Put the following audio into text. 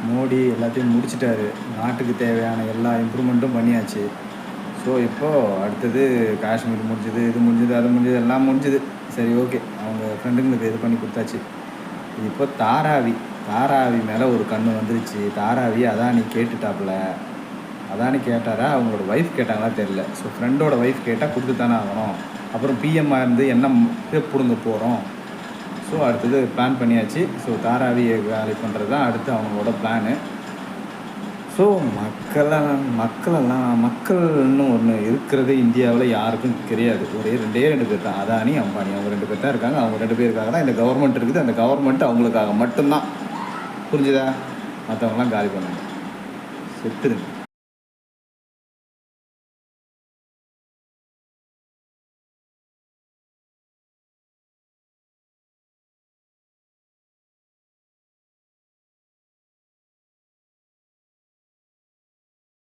மோடி எல்லாத்தையும் முடிச்சிட்டாரு. நாட்டுக்கு தேவையான எல்லா இம்ப்ரூவ்மெண்ட்டும் பண்ணியாச்சு. ஸோ இப்போது அடுத்தது காஷ்மீர் முடிஞ்சுது, இது முடிஞ்சுது, அது முடிஞ்சுது, எல்லாம் முடிஞ்சுது. சரி, ஓகே, அவங்க ஃப்ரெண்டுங்களுக்கு இது பண்ணி கொடுத்தாச்சு. இப்போ தாராவி மேலே ஒரு கண்ணு வந்துருச்சு. தாராவி அதானி கேட்டுட்டாப்புல. அதானி கேட்டாரா, அவங்களோட ஒய்ஃப் கேட்டாங்களா தெரில. ஸோ ஃப்ரெண்டோட ஒய்ஃப் கேட்டால் கொடுத்து தானே ஆகணும். அப்புறம் பிஎம்மாக இருந்து என்ன பிடுங்க போகிறோம். ஸோ அடுத்தது பிளான் பண்ணியாச்சு. ஸோ தாராவியை காலி பண்ணுறது தான் அடுத்து அவங்களோட பிளானு. ஸோ மக்கள்னு ஒன்று இருக்கிறது இந்தியாவில் யாருக்கும் தெரியாது. ரெண்டே பேர் தான், அதானி அம்பானி. அவங்க 2 பேர் தான் இருக்காங்க. அவங்க 2 பேருக்காக தான் இந்த கவர்மெண்ட் இருக்குது. அந்த கவர்மெண்ட் அவங்களுக்காக மட்டும்தான். புரிஞ்சுதா? மற்றவங்களாம் காலி பண்ணுங்க, செத்துருங்க.